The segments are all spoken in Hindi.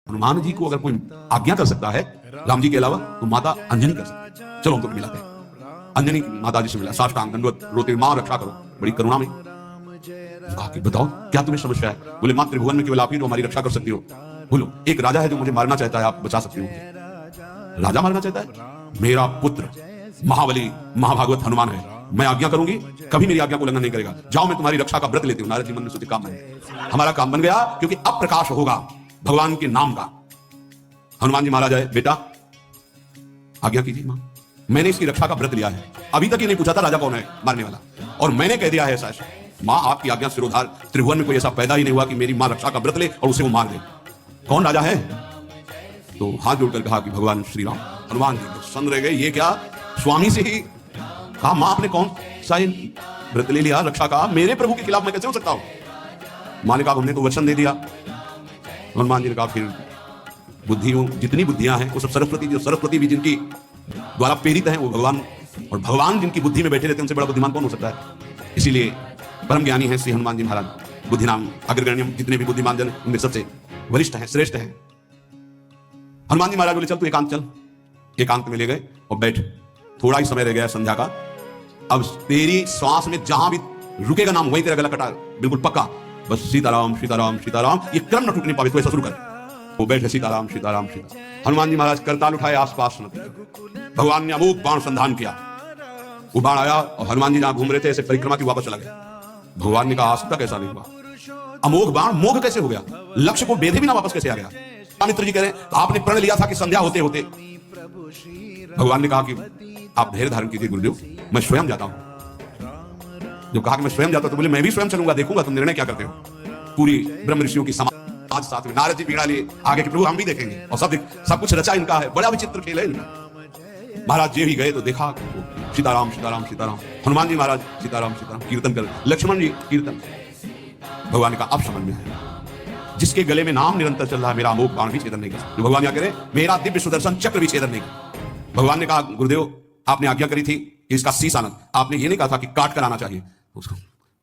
हनुमान जी को अगर कोई आज्ञा कर सकता है राम जी के अलावा, तो माता अंजनी कर सकती है। चलो हमको मिलाते हैं। अंजनी माता जी से मिला, साष्टांग दंडवत रोते, मां रक्षा करो, बड़ी करुणा में। कि बताओ क्या तुम्हें समस्या है? बोले मां त्रिभुवन में केवल आप ही तो हमारी रक्षा कर सकती हो। बोलो एक राजा है जो मुझे मारना चाहता है, आप बचा सकते हो? राजा मारना चाहता है? मेरा पुत्र महाबली महाभागवत हनुमान है, मैं आज्ञा करूंगी, कभी मेरी आज्ञा को उल्लंघन नहीं करेगा। जाओ मैं तुम्हारी रक्षा का व्रत लेती हूँ। नारद जी मन में सोचे काम बन गया, हमारा काम बन गया, क्योंकि अब प्रकाश होगा भगवान के नाम का। हनुमान जी महाराज है, बेटा आज्ञा कीजिए मां, मैंने इसकी रक्षा का व्रत लिया है। अभी तक ये नहीं पूछा था राजा कौन है मारने वाला, और मैंने कह दिया है ऐसा ऐसा। मां आपकी आज्ञा सिरोधार, त्रिभुवन में कोई ऐसा पैदा ही नहीं हुआ कि मेरी मां रक्षा का व्रत ले और उसे वो मार दे। कौन राजा है? तो हाथ जोड़कर कहा कि भगवान श्री राम। हनुमान जी प्रसन्न रह गए, ये क्या स्वामी से ही कहा, मां आपने कौन सा व्रत ले लिया रक्षा का, मेरे प्रभु के खिलाफ मैं कैसे हो सकता हूं? मां ने कहा हमने तो वचन दे दिया। हनुमान जी ने कहा फिर बुद्धियों जितनी बुद्धियां हैं वो सब सरस्वती, जो सरस्वती भी जिनकी द्वारा प्रेरित है वो भगवान, और भगवान जिनकी बुद्धि में बैठे रहते हैं उनसे बड़ा बुद्धिमान कौन हो सकता है? इसीलिए परम ज्ञानी है श्री हनुमान जी महाराज। बुद्धि नाम अग्रगण्यम, जितने भी बुद्धिमान जन उनमें सबसे वरिष्ठ है, श्रेष्ठ है। हनुमान जी महाराज बोले चल तू एकांत चल। एकांत में ले गए और बैठ, थोड़ा ही समय रह गया संध्या का। अब तेरी श्वास में जहां भी रुकेगा नाम वहीं तेरा गला कटा, बिल्कुल पक्का। बस सीताराम सीताराम सीताराम, ये क्रम न टूटने पावे, तो ऐसा शुरू कर। वो बैठे सीताराम सीताराम सीताराम। हनुमान जी महाराज करताल उठाए, आसपास न भगवान ने अमोघ बाण संधान किया। वो बाण आया और हनुमान जी जहां घूम रहे थे ऐसे परिक्रमा की वापस चला गया। भगवान ने कहा आज तक ऐसा नहीं हुआ, अमोघ बाण मोघ कैसे हो गया, लक्ष्य को बेधे बिना वापस कैसे आ गया? मित्र जी कह रहे हैं आपने प्रण लिया था कि संध्या होते होते। भगवान ने कहा कि आप धैर्य धारण कीजिए गुरुदेव, मैं स्वयं जाता हूं। जो कहा कि मैं स्वयं जाता हूं, तो बोले मैं भी स्वयं चलूंगा, देखूंगा तुम निर्णय क्या करते हो। पूरी ब्रह्म ऋषियों की समाज साथ में, नारद जी बीड़ा लिए आगे के प्रभु हम भी देखेंगे, और सब कुछ रचा इनका है, बड़ा विचित्र खेल है इनका। महाराज जी भी गए तो देखा सीताराम सीताराम सीताराम। हनुमान जी महाराज सीताराम सीताराम कीर्तन कर, लक्ष्मण जी कीर्तन। भगवान का अब समझ में आया, जिसके गले में नाम निरंतर चल रहा है मेरा अमोघ बाण भी छेदन नहीं कर सकता। भगवान क्या करे, मेरा दिव्य सुदर्शन चक्र भी छेदन नहीं कर। भगवान ने कहा गुरुदेव आपने आज्ञा करी थी कि इसका शीश आनंद, आपने ये नहीं कहा था कि काट कर आना चाहिए, उसको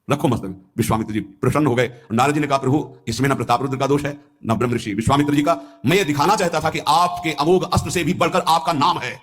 रखो मस्तक। विश्वामित्र जी प्रसन्न हो गए। नारद जी ने कहा प्रभु इसमें न प्रताप रुद्र का दोष है न ब्रह्म ऋषि। विश्वामित्र जी का, मैं ये दिखाना चाहता था कि आपके अमोघ अस्त्र से भी बढ़कर आपका नाम है।